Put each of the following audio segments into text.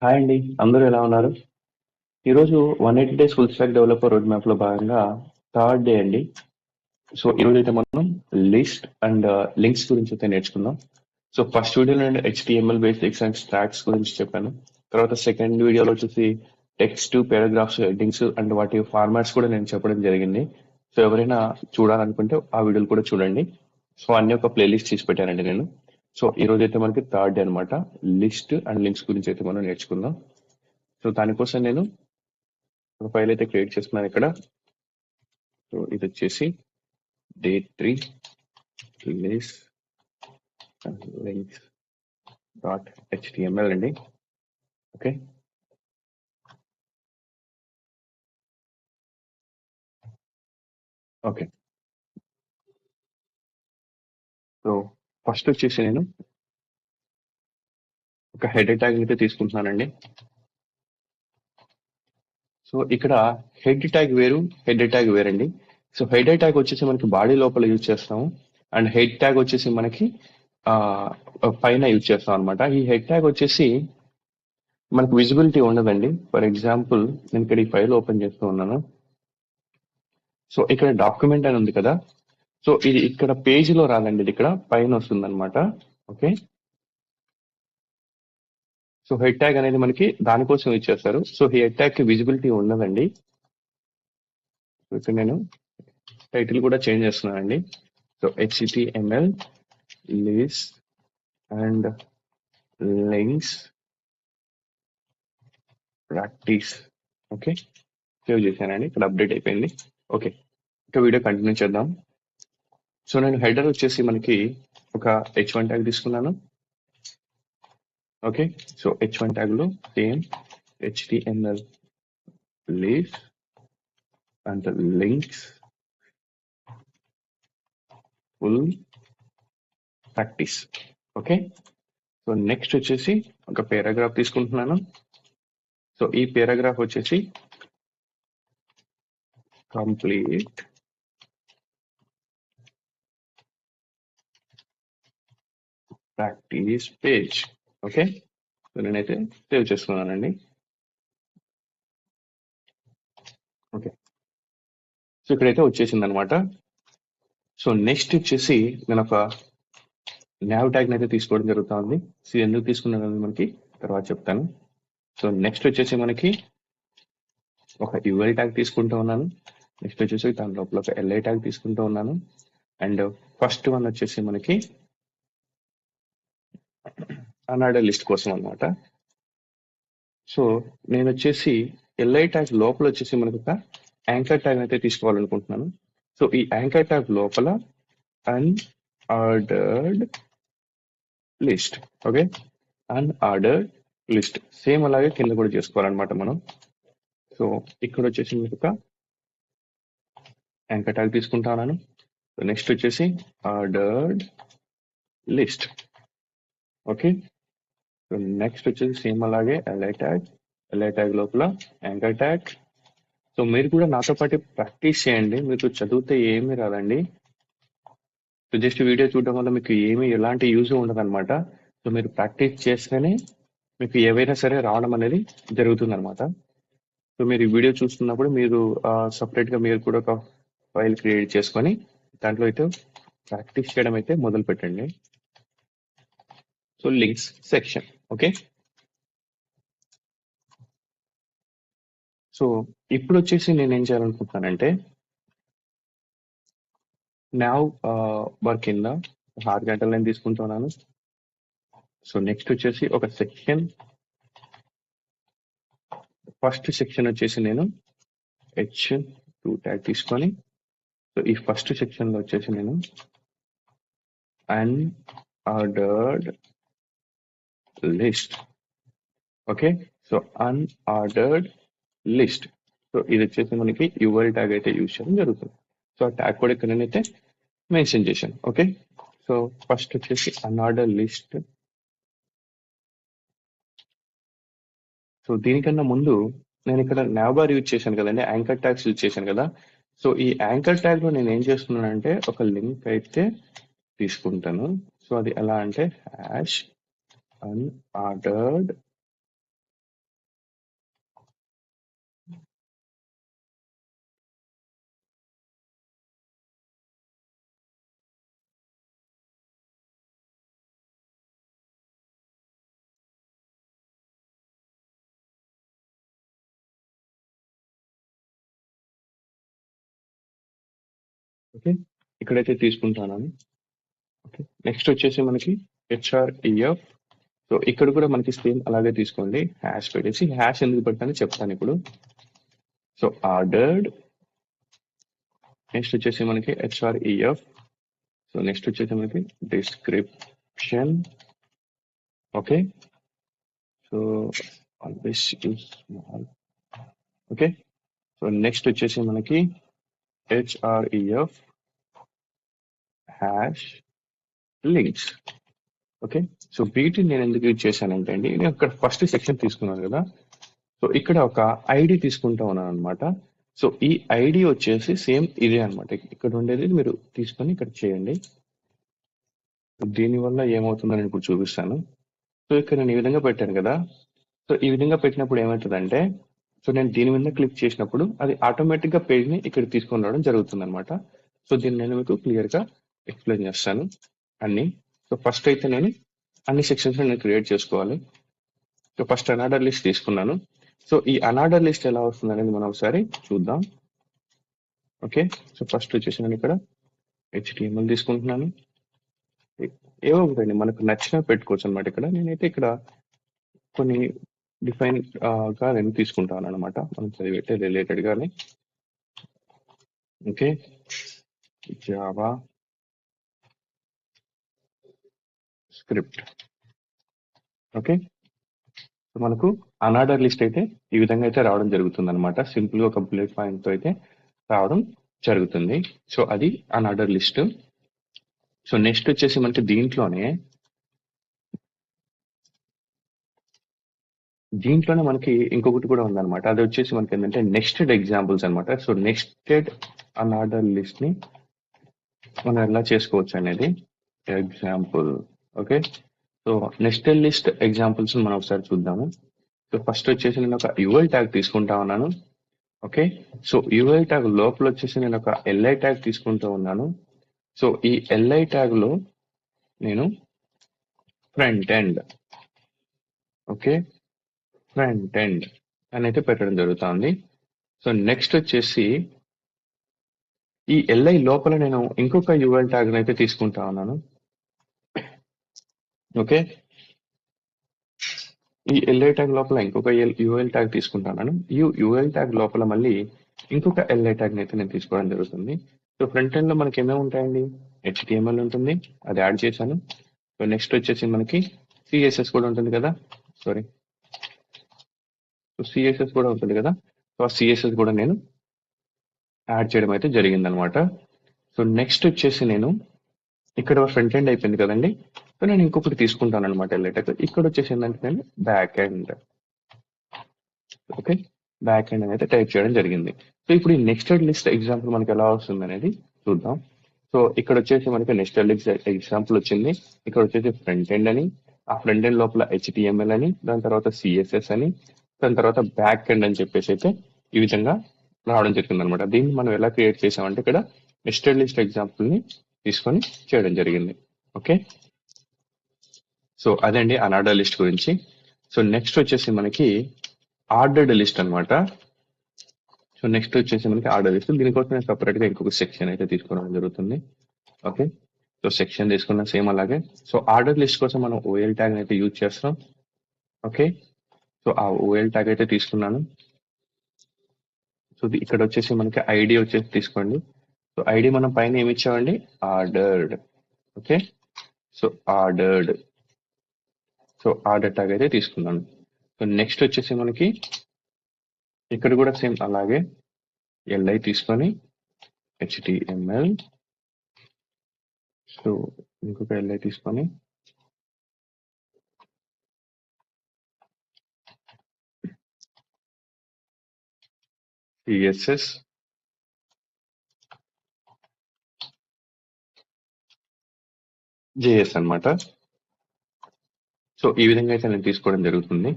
Hi అండి. అందరూ ఎలా ఉన్నారు? ఈరోజు 180 days full stack developer road map లో భాగంగా థర్డ్ డే అండి. సో ఈరోజు అయితే మనం లిస్ట్ అండ్ లింక్స్ గురించి అయితే నేర్చుకుందాం. సో ఫస్ట్ వీడియోలో నేను HTML బేసిక్స్ అండ్ స్టాక్స్ గురించి చెప్పాను. తర్వాత సెకండ్ వీడియోలో వచ్చేసి టెక్స్ట్, పారాగ్రాఫ్స్, హెడ్డింగ్స్ అండ్ వాటి ఫార్మాట్స్ కూడా నేను చెప్పడం జరిగింది. సో ఎవరైనా చూడాలనుకుంటే ఆ వీడియోలు కూడా చూడండి. సో అన్ని ఒక ప్లేలిస్ట్ తీసి పెట్టానండి నేను. సో ఈ రోజు అయితే మనకి థర్డ్ డే అనమాట. లిస్ట్ అండ్ లింక్స్ గురించి అయితే మనం నేర్చుకుందాం. సో దానికోసం నేను ఒక ఫైల్ అయితే క్రియేట్ చేస్తున్నాను ఇక్కడ. సో ఇది వచ్చేసి డే3 లిస్ట్ లింక్స్ .html అండి. Okay, okay. సో ఫస్ట్ వచ్చేసి నేను ఒక హెడర్ ట్యాగ్ అయితే తీసుకుంటున్నానండి. సో ఇక్కడ హెడ్ ట్యాగ్ వేరు, హెడర్ ట్యాగ్ వేరండి. సో హెడర్ ట్యాగ్ వచ్చేసి మనకి బాడీ లోపల యూజ్ చేస్తాము అండ్ హెడ్ ట్యాగ్ వచ్చేసి మనకి ఆ, పైన యూజ్ చేస్తాం అనమాట. ఈ హెడ్ ట్యాగ్ వచ్చేసి మనకు విజిబిలిటీ ఉండదండి. ఫర్ ఎగ్జాంపుల్ నేను ఇక్కడ ఈ ఫైల్ ఓపెన్ చేస్తూ ఉన్నాను. సో ఇక్కడ డాక్యుమెంట్ అని ఉంది కదా. సో ఇది ఇక్కడ పేజీలో రాదండి, ఇది ఇక్కడ పైన వస్తుంది అనమాట. ఓకే, సో హెడ్ ట్యాగ్ అనేది మనకి దానికోసం ఇచ్చేస్తారు. సో ఈ హెడ్ ట్యాగ్ కి విజిబిలిటీ ఉండదండి. సో ఇక్కడ నేను టైటిల్ కూడా చేంజ్ చేస్తున్నానండి. So HTML list and links practice. Okay, save చేశానండి. ఇక్కడ అప్డేట్ అయిపోయింది. ఓకే, ఇక వీడియో కంటిన్యూ చేద్దాం. సో నేను హెడర్ వచ్చేసి మనకి ఒక H1 ట్యాగ్ తీసుకున్నాను. ఓకే, సో H1 ట్యాగ్ లో same HTML list and links full practice. Okay, so next వచ్చేసి ఒక పారాగ్రాఫ్ తీసుకుంటున్నాను. సో ఈ పారాగ్రాఫ్ వచ్చేసి complete practice page. Okay, so నేనైతే సేవ్ చేసుకున్నానండి. ఓకే, సో ఇక్కడైతే వచ్చేసింది అనమాట. సో నెక్స్ట్ వచ్చేసి నేను ఒక nav ట్యాగ్ అయితే తీసుకోవడం జరుగుతుంది. సో ఎందుకు తీసుకున్నాను మనకి తర్వాత చెప్తాను. సో నెక్స్ట్ వచ్చేసి మనకి ఒక UL ట్యాగ్ తీసుకుంటూ ఉన్నాను. నెక్స్ట్ వచ్చేసి దాని లోపల ఒక LI ట్యాగ్ తీసుకుంటూ ఉన్నాను. అండ్ ఫస్ట్ వన్ వచ్చేసి మనకి అనార్డర్ లిస్ట్ కోసం అనమాట. సో నేను వచ్చేసి LI ట్యాగ్ లోపల వచ్చేసి మనకు ఒక యాంకర్ ట్యాగ్ అయితే తీసుకోవాలనుకుంటున్నాను. సో ఈ యాంకర్ ట్యాగ్ లోపల unordered list. Okay, unordered list same అలాగే కింద కూడా చేసుకోవాలన్నమాట మనం. సో ఇక్కడ వచ్చేసి మీకు ఒక యాంకర్ ట్యాగ్ తీసుకుంటాను. సో నెక్స్ట్ వచ్చేసి ordered list. Okay, so next వచ్చేసి సేమ్ అలాగే LI ట్యాగ్ లోపల యాంకర్ ట్యాగ్. సో మీరు కూడా నాతో పాటు ప్రాక్టీస్ చేయండి. మీకు చదివితే ఏమీ రాదండి. సో జస్ట్ వీడియో చూడడం వల్ల మీకు ఏమీ ఎలాంటి యూజ్ ఉండదు అనమాట. సో మీరు ప్రాక్టీస్ చేస్తేనే మీకు ఏవైనా సరే రావడం అనేది జరుగుతుంది అనమాట. సో మీరు ఈ వీడియో చూస్తున్నప్పుడు మీరు సపరేట్ గా మీరు కూడా ఒక ఫైల్ క్రియేట్ చేసుకొని దాంట్లో అయితే ప్రాక్టీస్ చేయడం అయితే మొదలు పెట్టండి. So links section. Okay, so ఇప్పుడు వచ్చేసి నేను ఏం చేయాలనుకుంటున్నానంటే నావ్ బార్ కింద 6 గంటలు నేను తీసుకుంటున్నాను. సో నెక్స్ట్ వచ్చేసి ఒక సెక్షన్, ఫస్ట్ సెక్షన్ వచ్చేసి నేను H2 ట్యాగ్ తీసుకొని సో ఈ ఫస్ట్ సెక్షన్ లో వచ్చేసి నేను unordered list. Okay, so unordered list. So ఇది వచ్చేసి మనకి UL ట్యాగ్ అయితే యూజ్ చేయడం జరుగుతుంది. సో ఆ ట్యాగ్ కూడా ఇక్కడ నేనైతే మెన్షన్ చేశాను. ఓకే, సో ఫస్ట్ వచ్చేసి అన్ఆర్డర్డ్ లిస్ట్. సో దీనికన్నా ముందు నేను ఇక్కడ నావ్బార్ యూజ్ చేశాను కదండి, యాంకర్ ట్యాగ్స్ యూజ్ చేశాను కదా. సో ఈ యాంకర్ ట్యాగ్ లో నేను ఏం చేస్తున్నానంటే ఒక లింక్ అయితే తీసుకుంటాను. సో అది ఎలా అంటే హ్యాష్ అన్ఆర్డర్డ్ ఓకే, ఇక్కడైతే తీసుకుంటాను. ఓకే, నెక్స్ట్ వచ్చేసి మనకి హెచ్ఆర్ఈఎఫ్. సో ఇక్కడ కూడా మనకి సేమ్ అలాగే తీసుకోండి, హ్యాష్ పెట్టేసి. హ్యాష్ ఎందుకు పెట్టాలని చెప్తాను ఇప్పుడు. సో ఆర్డర్డ్, నెక్స్ట్ వచ్చేసి మనకి హెచ్ఆర్ఈఎఫ్. సో నెక్స్ట్ వచ్చేసి మనకి description. Okay, so always use small. Okay, so next వచ్చేసి మనకి href hash links. Okay, so వీటిని నేను ఎందుకు యూజ్ చేశానంటే అండి, నేను అక్కడ ఫస్ట్ సెక్షన్ తీసుకున్నాను కదా, సో ఇక్కడ ఒక ఐడి తీసుకుంటా ఉన్నాను అనమాట. సో ఈ ఐడి వచ్చేసి సేమ్ ఇదే అనమాట, ఇక్కడ ఉండేది మీరు తీసుకొని ఇక్కడ చేయండి. దీనివల్ల ఏమవుతుందని నేను ఇప్పుడు చూపిస్తాను. సో ఇక్కడ నేను ఈ విధంగా పెట్టాను కదా, సో ఈ విధంగా పెట్టినప్పుడు ఏమవుతుందంటే, సో నేను దీని మీద క్లిక్ చేసినప్పుడు అది ఆటోమేటిక్గా పేజ్ని ఇక్కడ తీసుకొని రావడం జరుగుతుంది అనమాట. సో దీన్ని నేను మీకు క్లియర్గా ఎక్స్ప్లెయిన్ చేస్తాను అన్ని. సో ఫస్ట్ అయితే నేను అన్ని సెక్షన్స్ నేను క్రియేట్ చేసుకోవాలి. సో ఫస్ట్ అనార్డర్ లిస్ట్ తీసుకున్నాను. సో ఈ అనార్డర్ లిస్ట్ ఎలా వస్తుంది అనేది మనం ఒకసారి చూద్దాం. ఓకే, సో ఫస్ట్ వచ్చేసి నేను ఇక్కడ HTML తీసుకుంటున్నాను. ఏవో ఒకటండి మనకు నచ్చినవి పెట్టుకోవచ్చు అనమాట. ఇక్కడ నేనైతే ఇక్కడ కొన్ని డిఫైన్ గా నేను తీసుకుంటాను అనమాట, మనం చదివేటే రిలేటెడ్ గానే. Okay, Java script. Okay, so మనకు అనార్డర్ లిస్ట్ అయితే ఈ విధంగా అయితే రావడం జరుగుతుంది అనమాట. సింపుల్ గా ఒక బుల్లెట్ పాయింట్ తో అయితే రావడం జరుగుతుంది. సో అది అనార్డర్ లిస్ట్. సో నెక్స్ట్ వచ్చేసి మనకి దీంట్లోనే మనకి ఇంకొకటి కూడా ఉందన్నమాట. అది వచ్చేసి మనకి ఏంటంటే నెక్స్టెడ్ ఎగ్జాంపుల్స్ అనమాట. సో నెక్స్టెడ్ అనార్డర్ లిస్ట్ ని మనం ఎలా చేసుకోవచ్చు అనేది example. Okay, so nested list examples మనం ఒకసారి చూద్దాము. సో ఫస్ట్ వచ్చేసి నేను ఒక యుఎల్ ట్యాగ్ తీసుకుంటా ఉన్నాను. ఓకే, సో యుఎల్ ట్యాగ్ లోపల వచ్చేసి నేను ఒక ఎల్ఐ ట్యాగ్ తీసుకుంటూ ఉన్నాను. సో ఈ ఎల్ఐ ట్యాగ్ లో నేను front end, okay, front end అని అయితే పెట్టడం జరుగుతుంది. సో నెక్స్ట్ వచ్చేసి ఈ ఎల్ఐ లోపల నేను ఇంకొక యుఎల్ ట్యాగ్ అయితే తీసుకుంటా ఉన్నాను. ఓకే, ఈ ఎల్ఐ ట్యాగ్ లోపల ఇంకొక యుఎల్ ట్యాగ్ తీసుకుంటాను. ఈ యుఎల్ ట్యాగ్ లోపల మళ్ళీ ఇంకొక ఎల్ఐ ట్యాగ్ అయితే నేను తీసుకోవడం జరుగుతుంది. సో ఫ్రంట్ ఎండ్ లో మనకి ఏమేమి ఉంటాయండి, HTML ఉంటుంది, అది యాడ్ చేశాను. సో నెక్స్ట్ వచ్చేసి మనకి CSS కూడా ఉంటుంది కదా, సారీ, సో CSS కూడా ఉంటుంది కదా. సో ఆ CSS కూడా నేను యాడ్ చేయడం అయితే జరిగింది అనమాట. సో నెక్స్ట్ వచ్చేసి నేను ఇక్కడ ఫ్రంట్ ఎండ్ అయిపోయింది కదండి, సో నేను ఇంకొకటి తీసుకుంటాను అనమాట ఎల్ఐ ట్యాగ్. ఇక్కడ వచ్చేసి ఏంటంటే నేను back end, okay, back end అనేది టైప్ చేయడం జరిగింది. సో ఇప్పుడు ఈ నెక్స్టెడ్ లిస్ట్ ఎగ్జాంపుల్ మనకి ఎలా వస్తుంది అనేది చూద్దాం. సో ఇక్కడ వచ్చేసి మనకి నెక్స్టెడ్ లిస్ట్ ఎగ్జాంపుల్ వచ్చింది. ఇక్కడ వచ్చేసి ఫ్రంట్ ఎండ్ అని, ఆ ఫ్రంట్ ఎండ్ లోపల HTML అని, దాని తర్వాత CSS అని, దాని తర్వాత బ్యాక్ ఎండ్ అని చెప్పేసి అయితే ఈ విధంగా రావడం జరిగింది అనమాట. దీన్ని మనం ఎలా క్రియేట్ చేసామంటే ఇక్కడ నెక్స్టెడ్ లిస్ట్ ఎగ్జాంపుల్ ని తీసుకొని చేయడం జరిగింది. ఓకే, సో అదండి అనార్డర్ లిస్ట్ గురించి. సో నెక్స్ట్ వచ్చేసి మనకి ఆర్డర్డ్ లిస్ట్ అనమాట. సో నెక్స్ట్ వచ్చేసి మనకి ఆర్డర్ లిస్ట్. దీనికోసం నేను సపరేట్ గా ఇంకొక సెక్షన్ అయితే తీసుకోవడం జరుగుతుంది. ఓకే, సో సెక్షన్ తీసుకున్న సేమ్ అలాగే. సో ఆర్డర్ లిస్ట్ కోసం మనం OL ట్యాగ్ అయితే యూజ్ చేస్తాం. ఓకే, సో ఆ OL ట్యాగ్ అయితే తీసుకున్నాను. సో ఇక్కడ వచ్చేసి మనకి ఐడి వచ్చేసి తీసుకోండి. సో ఐడి మనం పైన ఏమి ఇచ్చామండి, ordered. Okay, so ordered, so order tag అయితే తీసుకున్నాను. సో నెక్స్ట్ వచ్చేసి మనకి ఇక్కడ కూడా సేమ్ అలాగే LI తీసుకొని HTML, సో ఇంకొక LI తీసుకొని CSS, JS అన్నమాట. సో ఈ విధంగా అయితే నేను తీసుకోవడం జరుగుతుంది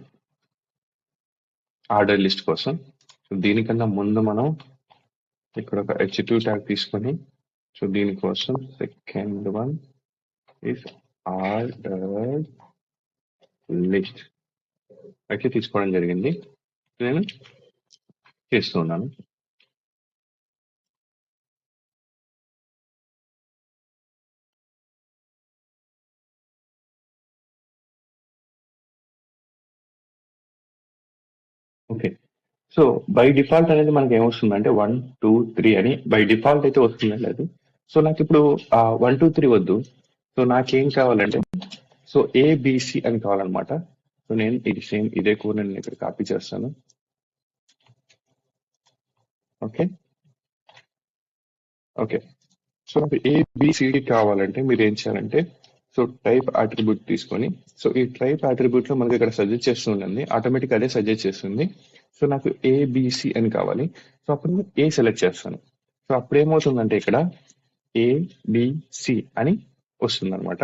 ఆర్డర్ లిస్ట్ కోసం. సో దీనికన్నా ముందు మనం ఇక్కడ ఒక H2 ట్యాగ్ తీసుకొని, సో దీనికోసం second one is order list అయితే తీసుకోవడం జరిగింది. నేను చేస్తున్నాను. ఓకే. సో బై డిఫాల్ట్ అనేది మనకి ఏమొస్తుందంటే 1, 2, 3 అని బై డిఫాల్ట్ అయితే వస్తుందండి అది. సో నాకు ఇప్పుడు 1, 2, 3 వద్దు. సో నాకేం కావాలంటే సో ఏబిసి అని కావాలన్నమాట. సో నేను ఇది సేమ్ ఇదే కోడ్ నేను ఇక్కడ కాపీ చేస్తాను. Okay okay. సో నాకు ఏబిసిడి కావాలంటే మీరు ఏం చేయాలంటే సో టైప్ అట్రిబ్యూట్ తీసుకొని సో ఈ టైప్ అట్రిబ్యూట్ లో మనకి ఇక్కడ సజెస్ట్ చేస్తుంది, ఆటోమేటిక్ అదే సజెస్ట్ చేస్తుంది. సో నాకు ఏబిసి అని కావాలి. సో అప్పుడు నేను ఏ సెలెక్ట్ చేస్తాను. సో అప్పుడు ఏమవుతుందంటే ఇక్కడ ఏబిసి అని వస్తుంది అనమాట.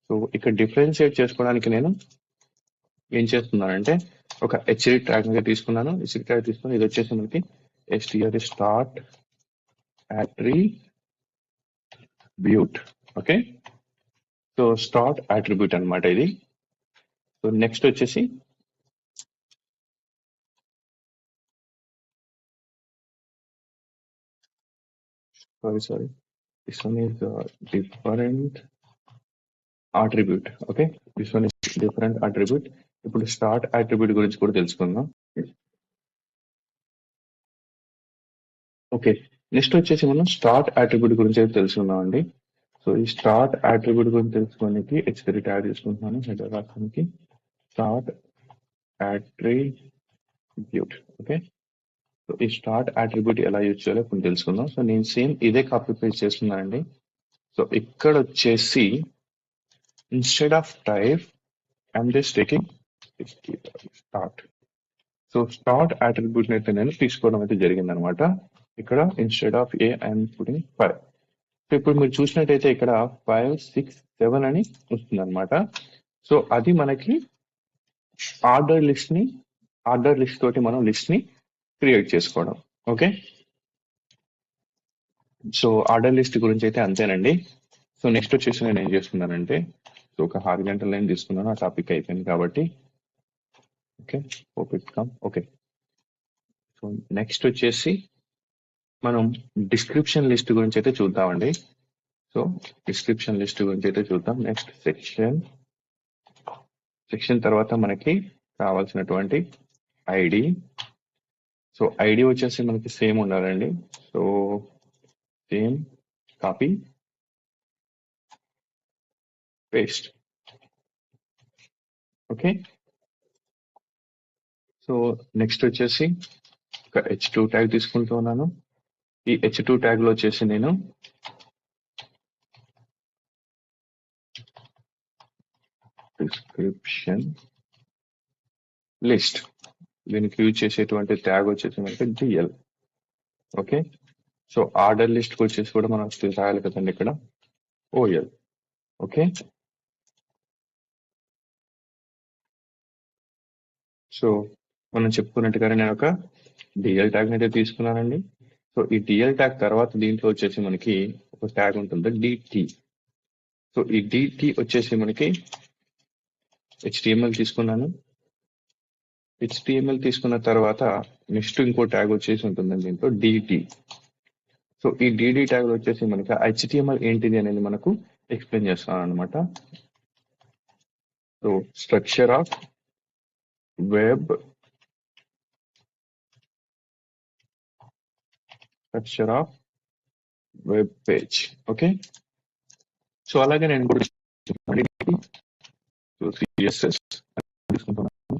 సో ఇక్కడ డిఫరెన్షియేట్ చేసుకోవడానికి నేను ఏం చేస్తున్నానంటే ఒక హెచ్డి ట్యాగ్ మీద తీసుకున్నాను. హెచ్డి ట్యాగ్ తీసుకుని ఇది వచ్చేసి మనకి STR start attribute. Okay. So start attribute అన్నమాట ఇది. సో నెక్స్ట్ వచ్చేసి sorry this one is different attribute. Okay, this one is different attribute. ఇప్పుడు స్టార్ట్ అట్రిబ్యూట్ గురించి కూడా తెలుసుకుందాం. ఓకే, నెక్స్ట్ వచ్చేసి మనం స్టార్ట్ అట్రిబ్యూట్ గురించి అయితే తెలుసుకుందాం అండి. సో ఈ స్టార్ట్ అట్రిబ్యూట్ గురించి తెలుసుకోవడానికి హెచ్3 ట్యాగ్ తీసుకుంటున్నాను. హెడర్ రాష్ట్రానికి స్టార్ట్ అట్రిబ్యూట్. ఓకే, సో ఈ స్టార్ట్ అట్రిబ్యూట్ ఎలా యూజ్ చేయాలో ఇప్పుడు తెలుసుకుందాం. సో నేను సేమ్ ఇదే కాపీ పేస్ట్ చేస్తున్నానండి. సో ఇక్కడ వచ్చేసి instead of type I'm just taking start. So start attribute అయితే నేను తీసుకోవడం అయితే జరిగింది అనమాట. ఇక్కడ instead of A I'm putting 5. So ఇప్పుడు మీరు చూసినట్టయితే ఇక్కడ 5, 6, 7 అని వస్తుంది అనమాట. సో అది మనకి ఆర్డర్ లిస్ట్ తోటి మనం లిస్ట్ ని క్రియేట్ చేసుకోవడం. ఓకే, సో ఆర్డర్ లిస్ట్ గురించి అయితే అంతేనండి. సో నెక్స్ట్ వచ్చేసి నేను ఏం చేస్తున్నానంటే సో ఒక హారిజాంటల్ లైన్ తీసుకున్నాను. ఆ టాపిక్ అయిపోయింది కాబట్టి ఓకే ఓకే. సో నెక్స్ట్ వచ్చేసి మనం డిస్క్రిప్షన్ లిస్ట్ గురించి అయితే చూద్దామండి. సో డిస్క్రిప్షన్ లిస్ట్ గురించి అయితే చూద్దాం. నెక్స్ట్ సెక్షన్ తర్వాత మనకి కావాల్సినటువంటి ఐడి. సో ఐడి వచ్చేసి మనకి సేమ్ ఉండాలండి. So same copy paste. Okay, so next వచ్చేసి ఒక H2 ట్యాగ్ తీసుకుంటూ ఉన్నాను. ఈ H2 ట్యాగ్ లో వచ్చేసి నేను డిస్క్రిప్షన్ లిస్ట్ దీనికి యూజ్ చేసేటువంటి ట్యాగ్ వచ్చేసి మనకి DL. Okay, so order list వచ్చేసి కూడా మనం రాయాలి కదండి ఇక్కడ ఓఎల్. ఓకే, సో మనం చెప్పుకున్నట్టుగానే నేను ఒక డిఎల్ ట్యాగ్ అయితే తీసుకున్నానండి. సో ఈ డిఎల్ ట్యాగ్ తర్వాత దీంట్లో వచ్చేసి మనకి ఒక ట్యాగ్ ఉంటుంది డిటి. సో ఈ డిటి వచ్చేసి మనకి HTML తీసుకున్నాను. HTML తీసుకున్న తర్వాత నెక్స్ట్ ఇంకో ట్యాగ్ వచ్చేసి ఉంటుందండి దీంట్లో డిటి. సో ఈ డిడి ట్యాగ్ వచ్చేసి మనకి HTML ఏంటిది అనేది మనకు ఎక్స్ప్లెయిన్ చేస్తాను అనమాట. So structure of web page. Okay, so అలాగే నేను కూడా సిఎస్ఎస్ తీసుకుంటున్నాను.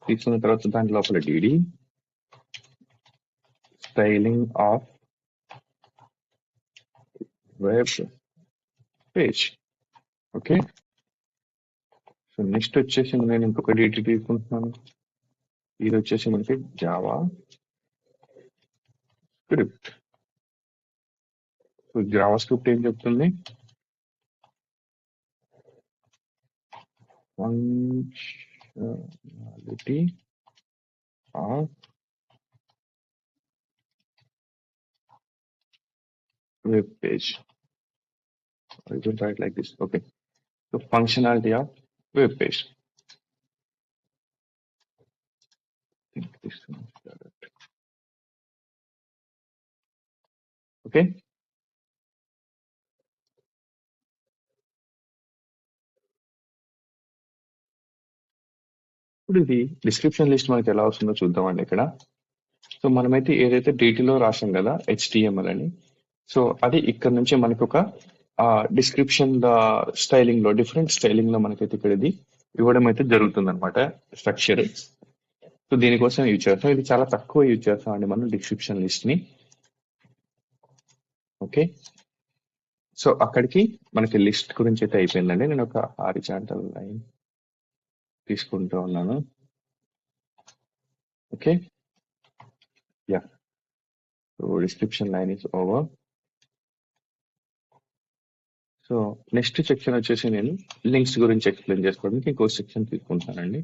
తీసుకున్న తర్వాత దాని లోపల DD styling of web page. Okay, so next వచ్చేసి నేను ఇంకొక డిటి తీసుకుంటున్నాను. ఇది వచ్చేసి మనకి Java script. So Java script ఏం చెప్తుంది, functionality of web page. I will write like this. Okay, so functionality of web page. I think this one is correct. Okay, ఇప్పుడు ఇది డిస్క్రిప్షన్ లిస్ట్ మనకి ఎలా వస్తుందో చూద్దామండి ఇక్కడ. సో మనమైతే ఏదైతే డీటీలో రాసాం కదా HTML అని, సో అది ఇక్కడ నుంచి మనకి ఒక డిస్క్రిప్షన్ స్టైలింగ్ లో డిఫరెంట్ స్టైలింగ్ లో మనకైతే ఇక్కడ ఇది ఇవ్వడం అయితే జరుగుతుంది అనమాట స్ట్రక్చర్. సో దీనికోసం యూజ్ చేస్తాం. ఇది చాలా తక్కువ యూజ్ చేస్తాం అండి మనం డిస్క్రిప్షన్ లిస్ట్ ని. ఓకే, సో అక్కడికి మనకి లిస్ట్ గురించి అయితే అయిపోయిందండి. నేను ఒక హారిజాంటల్ లైన్ తీసుకుంటూ ఉన్నాను. Okay, yeah, so description line is over. So next section వచ్చేసి నేను లింక్స్ గురించి ఎక్స్ప్లెయిన్ చేసుకోవడానికి ఇంకో సెక్షన్ తీసుకుంటానండి.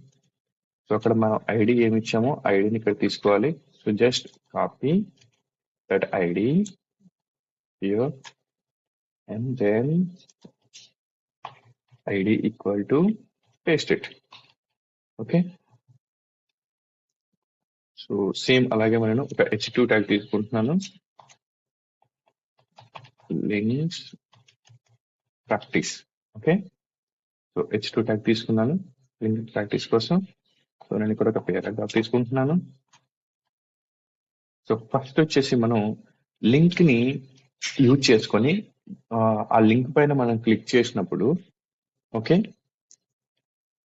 సో అక్కడ మనం ఐడి ఏమి ఇచ్చామో ఐడిని ఇక్కడ తీసుకోవాలి. So just copy that ID here and then id equal to paste it. Okay, so same అలాగే నేను ఒక h2 ట్యాగ్ తీసుకుంటున్నాను, links practice. Okay, so h2 tag తీసుకున్నాను లింక్ ప్రాక్టీస్ కోసం. సో నేను ఇక్కడ ఒక పేరాగ్రాఫ్ తీసుకుంటున్నాను. సో ఫస్ట్ వచ్చేసి మనం లింక్ ని యూజ్ చేసుకొని ఆ లింక్ పైన మనం క్లిక్ చేసినప్పుడు, ఓకే,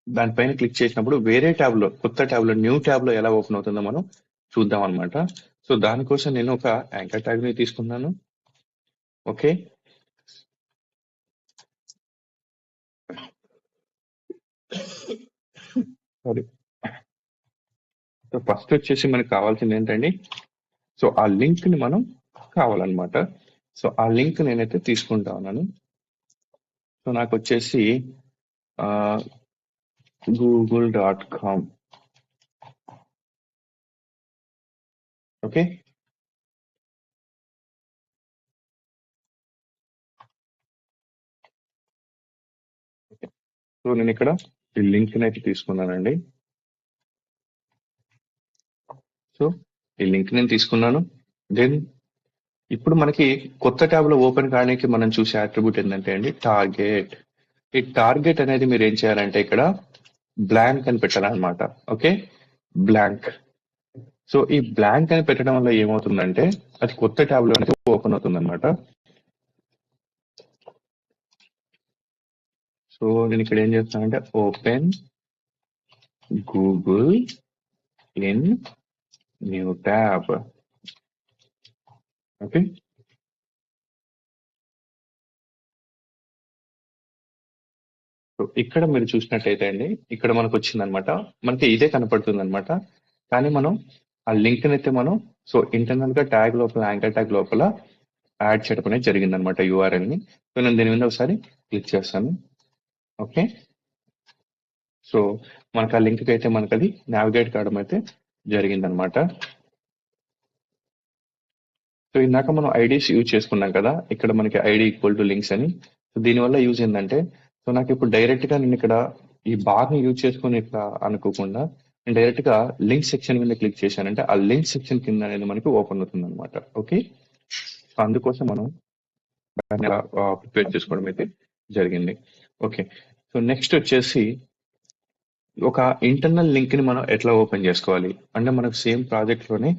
దానిపైన క్లిక్ చేసినప్పుడు వేరే ట్యాబ్ లో, కొత్త ట్యాబ్ లో, న్యూ ట్యాబ్ లో ఎలా ఓపెన్ అవుతుందో మనం చూద్దాం అనమాట. సో దానికోసం నేను ఒక యాంకర్ ట్యాగ్ ని తీసుకున్నాను. Okay, sorry. సో ఫస్ట్ వచ్చేసి మనకు కావాల్సింది ఏంటండి, సో ఆ లింక్ ని మనం కావాలన్నమాట. సో ఆ లింక్ నేనైతే తీసుకుంటా ఉన్నాను. సో నాకు వచ్చేసి google.com. ఓకే, సో నేను ఇక్కడ ఈ లింక్ ని అయితే తీసుకున్నానండి. సో ఈ లింక్ నేను తీసుకున్నాను. దెన్ ఇప్పుడు మనకి కొత్త ట్యాబ్ లో ఓపెన్ కావడానికి మనం చూసే అట్రిబ్యూట్ ఏంటంటే అండి టార్గెట్. ఈ టార్గెట్ అనేది మీరు ఏం చేయాలంటే ఇక్కడ బ్లాంక్ అని పెట్టాలన్నమాట. Okay, blank. సో ఈ బ్లాంక్ అని పెట్టడం వల్ల ఏమవుతుందంటే అది కొత్త ట్యాబ్ లో ఓపెన్ అవుతుంది అనమాట. సో నేను ఇక్కడ ఏం చేస్తానంటే open Google in new tab. Okay, so ఇక్కడ మీరు చూసినట్టయితే అండి ఇక్కడ మనకు వచ్చింది అనమాట, మనకి ఇదే కనపడుతుంది అనమాట. కానీ మనం ఆ లింక్ అయితే మనం సో ఇంటర్నల్ గా ట్యాగ్ లోపల, యాంకర్ ట్యాగ్ లోపల యాడ్ చేయడం అనేది జరిగింది అనమాట URL ని. సో నేను దీని మీద ఒకసారి క్లిక్ చేస్తాను. ఓకే, సో మనకు ఆ లింక్ అయితే మనకు అది నావిగేట్ కావడం అయితే జరిగిందనమాట. సో ఇందాక మనం ఐడీస్ యూజ్ చేసుకున్నాం కదా, ఇక్కడ మనకి ఐడి ఈక్వల్ టు లింక్స్ అని. సో దీనివల్ల యూజ్ ఏంటంటే, సో నాకు ఇప్పుడు డైరెక్ట్ గా నేను ఇక్కడ ఈ బార్ ని యూజ్ చేసుకుని ఇట్లా అనుకోకుండా నేను డైరెక్ట్ గా లింక్ సెక్షన్ మీద క్లిక్ చేశానంటే ఆ లింక్ సెక్షన్ కింద అనేది మనకి ఓపెన్ అవుతుంది అనమాట. ఓకే, సో అందుకోసం మనం దాన్ని ప్రిపేర్ చేసుకోవడం అయితే జరిగింది. ఓకే, సో నెక్స్ట్ వచ్చేసి ఒక ఇంటర్నల్ లింక్ ని మనం ఎట్లా ఓపెన్ చేసుకోవాలి అంటే మనకు సేమ్ ప్రాజెక్ట్ లోనే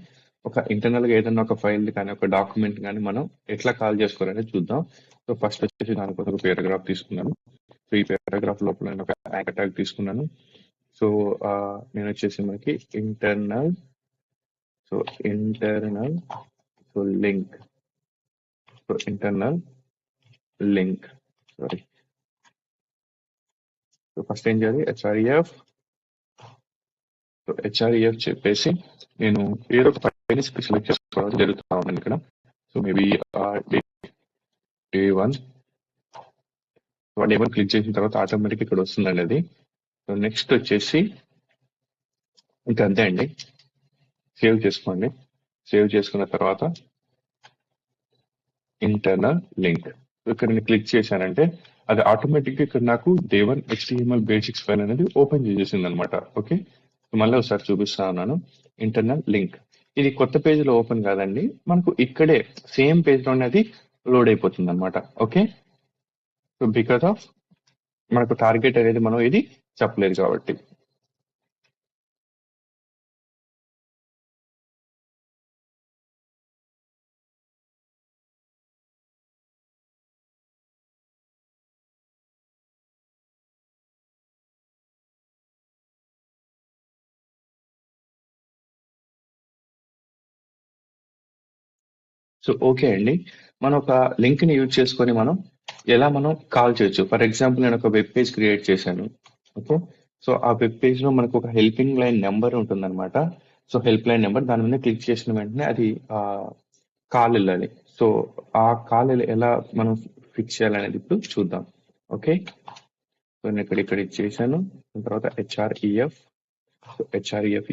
ఒక ఇంటర్నల్ గా ఏదైనా ఒక ఫైల్ కానీ ఒక డాక్యుమెంట్ కానీ మనం ఎట్లా కాల్ చేసుకోవాలని చూద్దాం. సో ఫస్ట్ వచ్చేసి దానికోసం ఒక పారాగ్రాఫ్ తీసుకున్నాను. సో ఈ పారాగ్రాఫ్ లోపల నేను ఒక యాంకర్ ట్యాగ్ తీసుకున్నాను. సో నేను వచ్చేసి మనకి internal so link, so internal link, sorry. So first ఏం చేయాలి, హెచ్ఆర్ఈఎఫ్ చెప్పేసి నేను ఏదో ఒక ఫైల్ సెలెక్ట్ చేసుకోవడం జరుగుతూ ఉన్నాను ఇక్కడ. సో మేబీ day1 క్లిక్ చేసిన తర్వాత ఆటోమేటిక్ ఇక్కడ వస్తుందండి అది. సో నెక్స్ట్ వచ్చేసి ఇంకా అంతే అండి, సేవ్ చేసుకోండి. సేవ్ చేసుకున్న తర్వాత ఇంటర్నల్ లింక్ ఇక్కడ నేను క్లిక్ చేశానంటే అది ఆటోమేటిక్ గా ఇక్కడ నాకు day1 HTML బేసిక్స్ ఫైల్ అనేది ఓపెన్ చేసేసింది అనమాట. ఓకే, మళ్ళీ ఒకసారి చూపిస్తా ఉన్నాను. ఇంటర్నల్ లింక్ ఇది కొత్త పేజ్ లో ఓపెన్ కాదండి, మనకు ఇక్కడే సేమ్ పేజ్ లోనే అది లోడ్ అయిపోతుంది అనమాట. ఓకే, సో బికాస్ ఆఫ్ మనకు టార్గెట్ అనేది మనం ఇది చెప్పలేదు కాబట్టి. సో ఓకే అండి. మనం ఒక లింక్ ని యూజ్ చేసుకొని మనం కాల్ చేయొచ్చు. ఫర్ ఎగ్జాంపుల్ నేను ఒక వెబ్ పేజ్ క్రియేట్ చేశాను. ఓకే. సో ఆ వెబ్ పేజ్ లో మనకు ఒక హెల్పింగ్ లైన్ నెంబర్ ఉంటుందన్నమాట. సో హెల్ప్ లైన్ నెంబర్ దాని మీద క్లిక్ చేసిన వెంటనే అది కాల్ వెళ్ళాలి. సో ఆ కాల్ ఎలా మనం ఫిక్స్ చేయాలనేది ఇప్పుడు చూద్దాం. ఓకే. సో నేను ఇక్కడ ఇచ్చేసాను. తర్వాత హెచ్ఆర్ఈఎఫ్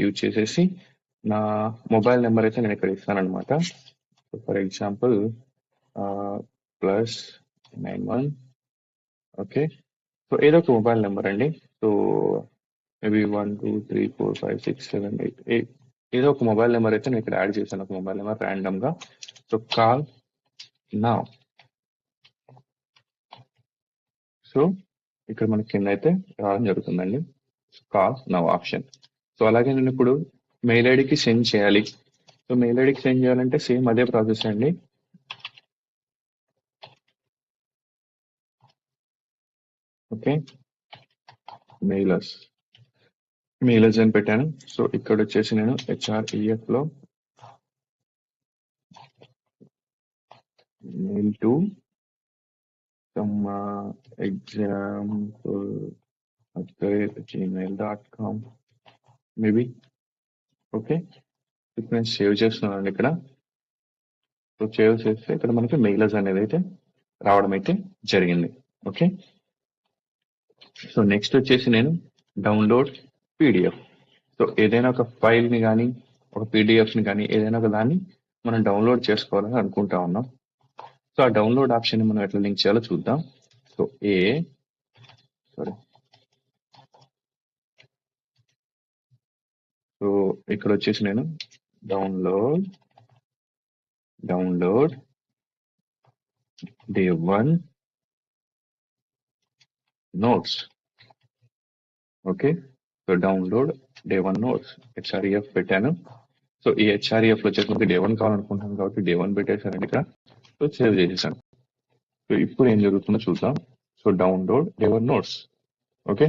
యూజ్ చేసేసి నా మొబైల్ నెంబర్ అయితే నేను ఇక్కడ ఇస్తాను అనమాట. For example +91. ఓకే. సో ఏదో ఒక మొబైల్ నెంబర్ అండి. సో మేబీ 1 2 3 4 5 6 7 8 ఏదో ఒక మొబైల్ నెంబర్ అయితే నేను ఇక్కడ యాడ్ చేశాను. ఒక మొబైల్ నెంబర్ ర్యాండమ్ గా. So call now. సో ఇక్కడ మనకి కింద అయితే రావడం జరుగుతుందండి. Call now option. సో అలాగే నేను ఇప్పుడు మెయిల్ ఐడికి సెండ్ చేయాలి. సో మెయిల్ ఐడికి సెండ్ చేయాలంటే సేమ్ అదే ప్రాసెస్ అండి. ఓకే. మెయిలర్స్ అని పెట్టాను. సో ఇక్కడ వచ్చేసి నేను హెచ్ఆర్ఈఎఫ్ లో mail to some example @gmail.com maybe. Okay. ఇప్పుడు నేను సేవ్ చేస్తున్నానండి ఇక్కడ. సో సేవ్ చేస్తే ఇక్కడ మనకి మెయిలర్స్ అనేది అయితే రావడం అయితే జరిగింది. ఓకే. సో నెక్స్ట్ వచ్చేసి నేను డౌన్లోడ్ పీడిఎఫ్. సో ఏదైనా ఒక ఫైల్ ని కానీ ఒక పీడిఎఫ్ ని కానీ ఏదైనా ఒక దాన్ని మనం డౌన్లోడ్ చేసుకోవాలని అనుకుంటా ఉన్నాం. సో ఆ డౌన్లోడ్ ఆప్షన్ ని మనం ఎట్లా లింక్ చేయాలో చూద్దాం. సో సో ఇక్కడ వచ్చేసి నేను download day 1 notes. Okay. So download day 1 notes href పెట్టాను. సో ఈ హెచ్ఆర్ఈఎఫ్ లో వచ్చేసి మనకి డే 1 కావాలనుకుంటున్నాను కాబట్టి డే 1 పెట్టేశానండి ఇక్కడ. సో సేవ్ చేసేసాను. సో ఇప్పుడు ఏం జరుగుతుందో చూద్దాం. So download day 1 notes. Okay.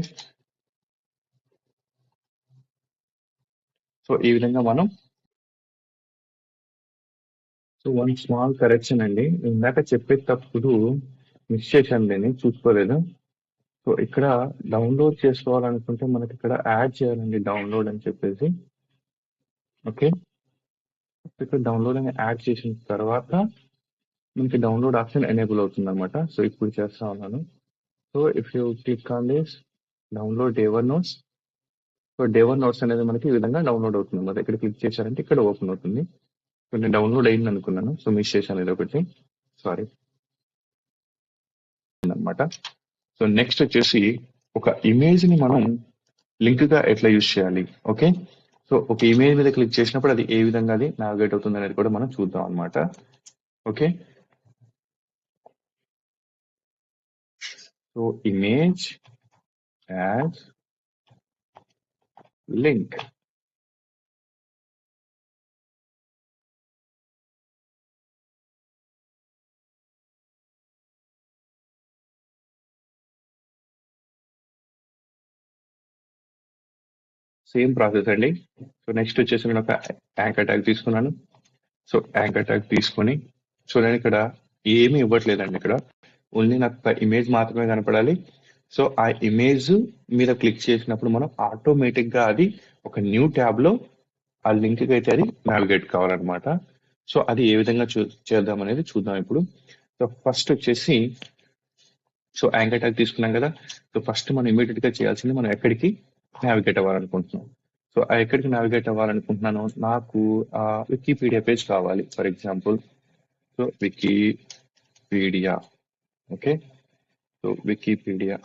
So ఈ విధంగా మనం సో వన్ స్మాల్ కరెక్షన్ అండి. ఇందాక చెప్పేటప్పుడు మిస్ చేశాను, నేను చూసుకోలేదు. సో ఇక్కడ డౌన్లోడ్ చేసుకోవాలనుకుంటే మనకి ఇక్కడ యాడ్ చేయాలండి డౌన్లోడ్ అని చెప్పేసి. ఓకే. ఇక్కడ డౌన్లోడ్ అని యాడ్ చేసిన తర్వాత మనకి డౌన్లోడ్ ఆప్షన్ ఎనేబుల్ అవుతుంది అనమాట. సో ఇప్పుడు చేస్తా ఉన్నాను. So if you click on this download day 1 notes. So day 1 notes అనేది మనకి ఈ విధంగా డౌన్లోడ్ అవుతుంది అనమాట. ఇక్కడ క్లిక్ చేశారంటే ఇక్కడ ఓపెన్ అవుతుంది. సో నేను డౌన్లోడ్ అయింది అనుకున్నాను. సో మిస్ చేశాను ఇది ఒకటి, సారీ అనమాట. సో నెక్స్ట్ వచ్చేసి ఒక ఇమేజ్ ని మనం లింక్ గా ఎట్లా యూజ్ చేయాలి. ఓకే. సో ఒక ఇమేజ్ మీద క్లిక్ చేసినప్పుడు అది ఏ విధంగా అది నావిగేట్ అవుతుంది అనేది కూడా మనం చూద్దాం అనమాట. Okay. So image as link. Same process అండి. సో నెక్స్ట్ వచ్చేసి నేను ఒక యాంకర్ ట్యాగ్ తీసుకున్నాను. సో యాంకర్ ట్యాగ్ తీసుకొని సో నేను ఇక్కడ ఏమీ ఇవ్వట్లేదండి. ఇక్కడ ఓన్లీ నాకు ఒక ఇమేజ్ మాత్రమే కనపడాలి. సో ఆ ఇమేజ్ మీద క్లిక్ చేసినప్పుడు మనం ఆటోమేటిక్ గా అది ఒక న్యూ ట్యాబ్ లో ఆ లింక్ కి అయితే అది నావిగేట్ కావాలన్నమాట. సో అది ఏ విధంగా చేద్దాం అనేది చూద్దాం ఇప్పుడు. సో ఫస్ట్ వచ్చేసి సో యాంకర్ ట్యాగ్ తీసుకున్నాం కదా. సో ఫస్ట్ మనం ఇమీడియట్ గా చేయాల్సింది మనం ఎక్కడికి నావిగేట్ అవ్వాలనుకుంటున్నాం. సో ఎక్కడికి నావిగేట్ అవ్వాలనుకుంటున్నాను, నాకు వికీపీడియా పేజ్ కావాలి. For example so Wikipedia. Okay. So Wikipedia.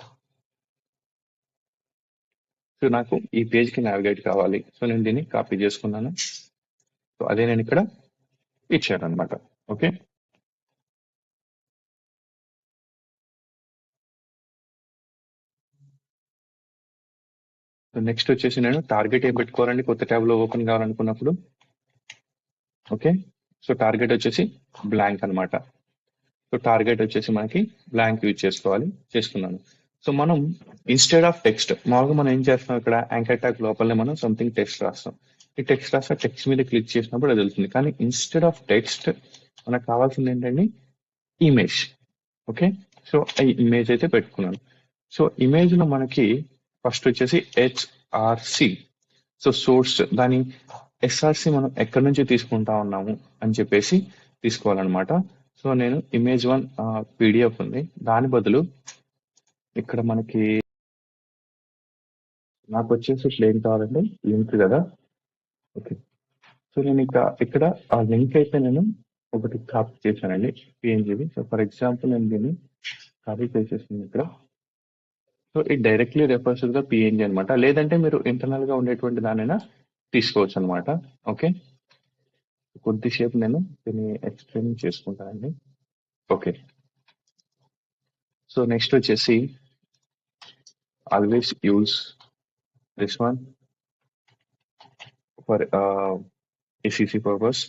So నాకు ఈ పేజ్ కి నావిగేట్ కావాలి. సో నేను దీన్ని కాపీ చేసుకున్నాను. సో అదే నేను ఇక్కడ ఇచ్చాను అనమాట. ఓకే. సో నెక్స్ట్ వచ్చేసి నేను టార్గెట్ ఏం పెట్టుకోవాలండి కొత్త ట్యాబ్ లో ఓపెన్ కావాలనుకున్నప్పుడు. ఓకే. సో టార్గెట్ వచ్చేసి బ్లాంక్ అనమాట. సో టార్గెట్ వచ్చేసి మనకి బ్లాంక్ యూజ్ చేసుకున్నాను. సో మనం ఇన్స్టెడ్ ఆఫ్ టెక్స్ట్ మామూలుగా మనం ఏం చేస్తాం, ఇక్కడ యాంకర్ ట్యాగ్ లోపలనే మనం సంథింగ్ టెక్స్ట్ రాస్తాం. ఈ టెక్స్ట్ రాస్తే టెక్స్ట్ మీద క్లిక్ చేసినప్పుడు అది వెళ్తుంది. కానీ ఇన్స్టెడ్ ఆఫ్ టెక్స్ట్ మనకు కావాల్సింది ఏంటండి? ఇమేజ్. ఓకే. సో ఈ ఇమేజ్ అయితే పెట్టుకున్నాను. సో ఇమేజ్ లో మనకి ఫస్ట్ వచ్చేసి హెచ్ఆర్సి. సో సోర్స్ దాని ఎస్ఆర్సి మనం ఎక్కడి నుంచి తీసుకుంటా ఉన్నాము అని చెప్పేసి తీసుకోవాలన్నమాట. సో నేను ఇమేజ్ 1 పీడిఎఫ్ ఉంది, దాని బదులు ఇక్కడ మనకి నాకు వచ్చేసి ఇప్పుడు ఏం కావాలంటే లింక్ కదా. ఓకే. సో నేను ఇక్కడ ఆ లింక్ అయితే నేను ఒకటి కాపీ చేశానండి, పిఎన్జివి. సో ఫర్ ఎగ్జాంపుల్ నేను దీన్ని కాపీ చేసేసింది ఇక్కడ. So it directly refers to the PNG అనమాట. లేదంటే మీరు ఇంటర్నల్ గా ఉండేటువంటి దానైనా తీసుకోవచ్చు అనమాట. ఓకే. కొద్దిసేపు నేను దీన్ని ఎక్స్ప్లెయిన్ చేసుకుంటానండి. ఓకే. సో నెక్స్ట్ వచ్చేసి always use this one for ACC purpose.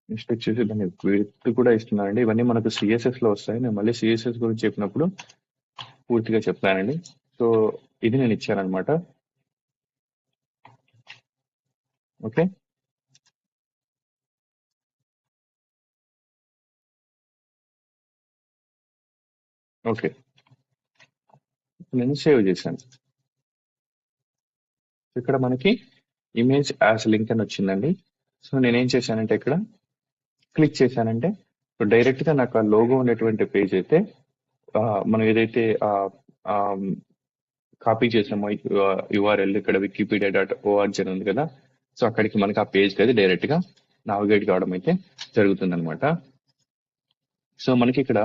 Next వచ్చేసి దాన్ని విడ్త్ కూడా ఇస్తున్నానండి. ఇవన్నీ మనకు సిఎస్ఎస్ లో వస్తాయి. నేను మళ్ళీ సిఎస్ఎస్ గురించి చెప్పినప్పుడు పూర్తిగా చెప్తానండి. సో ఇది నేను ఇచ్చానమాట. ఓకే. ఓకే. నేను సేవ్ చేశాను. ఇక్కడ మనకి ఇమేజ్ యాజ్ లింక్ అని వచ్చిందండి. సో నేనేం చేశానంటే ఇక్కడ క్లిక్ చేశానంటే డైరెక్ట్ గా నాకు ఆ లోగో ఉన్నటువంటి పేజ్ అయితే మనం ఏదైతే కాపీ చేసామో యూఆర్ఎల్ ఇక్కడ wikipedia.org అని ఉంది కదా. సో అక్కడికి మనకి ఆ పేజ్ కి అది డైరెక్ట్ గా నావిగేట్ కావడం అయితే జరుగుతుంది అనమాట. సో మనకి ఇక్కడ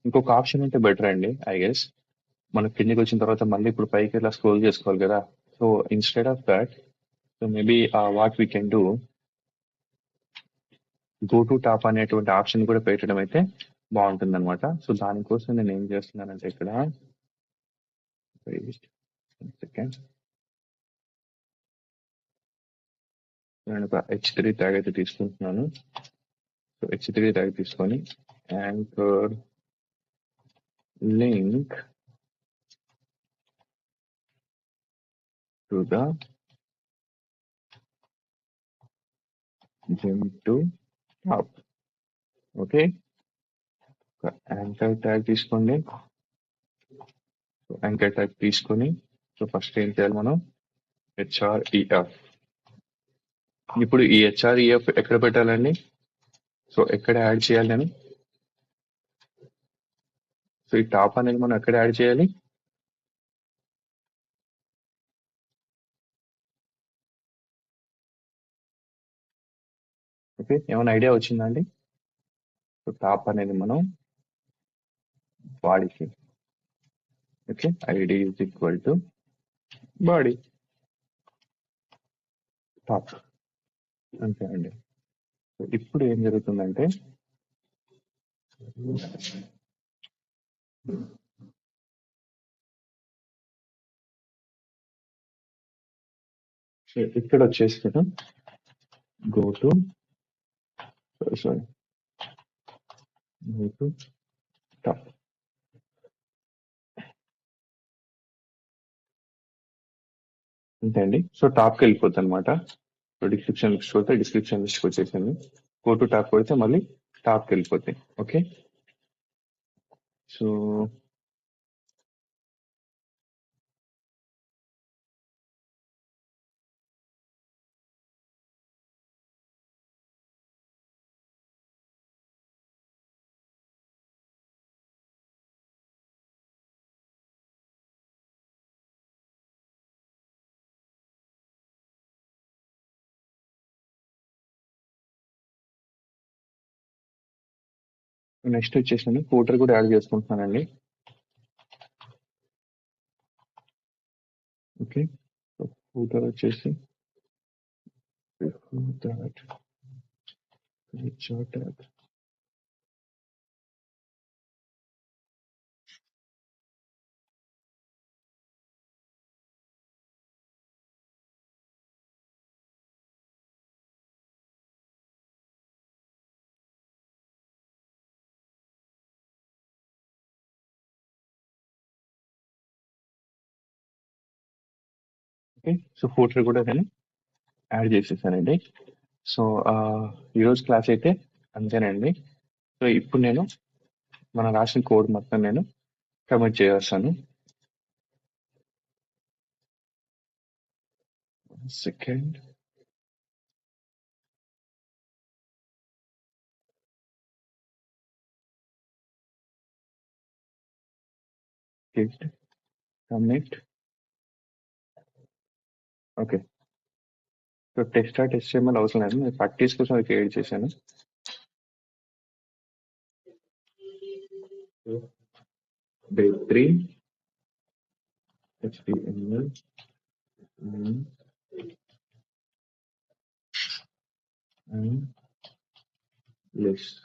ఇంకొక ఆప్షన్ ఉంటే బెటర్ అండి, ఐ గెస్. మనకి కిందికి వచ్చిన తర్వాత మళ్ళీ ఇప్పుడు పైకి ఇలా స్క్రోల్ చేసుకోవాలి కదా. So instead of that, so maybe what we can do, go to top అనేటువంటి ఆప్షన్ కూడా పెట్టడం అయితే బాగుంటుంది అనమాట. సో దానికోసం నేను ఏం చేస్తున్నానంటే ఇక్కడ సెకండ్ నేను ఒక H3 ట్యాగ్ అయితే తీసుకుంటున్నాను. సో H3 ట్యాగ్ తీసుకొని anchor link to the jump to top. Okay. Anchor tag తీసుకోండి. సో యాంకర్ ట్యాగ్ తీసుకొని సో ఫస్ట్ ఏం చేయాలి మనం, HREF. ఇప్పుడు ఈ HREF ఎక్కడ పెట్టాలండి? సో ఎక్కడ యాడ్ చేయాలి నేను? సో ఈ టాప్ అనేది మనం ఎక్కడ యాడ్ చేయాలి? ఓకే. ఏమైనా ఐడియా వచ్చిందండి? సో టాప్ అనేది మనం బాడీకి. Okay. ID is equal to body top. అంతే అండి. సో ఇప్పుడు ఏం జరుగుతుందంటే సో ఇక్కడ వచ్చేసి go to sorry go to top. అంతే అండి. సో టాప్కి వెళ్ళిపోతుంది అనమాట. సో డిస్క్రిప్షన్ లిస్ట్ కొడితే డిస్క్రిప్షన్ లిస్ట్కి వచ్చేసింది. గో టు టాప్ కొడితే మళ్ళీ టాప్కి వెళ్ళిపోతాయి. ఓకే. సో నెక్స్ట్ వచ్చేసి ఫోటర్ కూడా యాడ్ చేసుకుంటున్నానండి. ఓకే. ఫోటర్ వచ్చేసి ట్యాగ్ ఓకే. సో ఫోటో కూడా నేను యాడ్ చేసేసానండి. సో ఈరోజు క్లాస్ అయితే అంతేనండి. సో ఇప్పుడు నేను మనం రాసిన కోడ్ మొత్తం నేను కమిట్ చేస్తాను. Second. Git commit. Okay. So టెస్ట్.html అవసరం లేదు, నేను ప్రాక్టీస్ కోసం అది క్రియేట్ చేశాను. Day 3 HTML and list.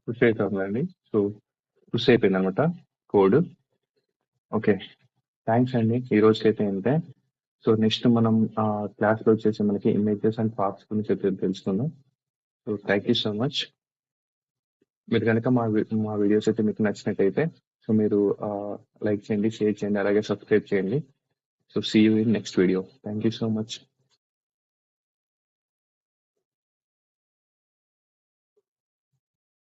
Push అవుతుందండి. సో పుష్ అయిపోయింది అనమాట కోడ్. ఓకే. థ్యాంక్స్ అండి. ఈ రోజుకైతే ఇంతే. సో నెక్స్ట్ మనం క్లాస్లో వచ్చేసి మనకి ఇమేజెస్ అండ్ పార్ట్స్ గురించి అయితే తెలుసుకుందాం. So thank you so much. మీరు కనుక మా వీడియోస్ అయితే మీకు నచ్చినట్టయితే సో మీరు లైక్ చేయండి, షేర్ చేయండి, అలాగే సబ్స్క్రైబ్ చేయండి. So see you in next video. Thank you so much.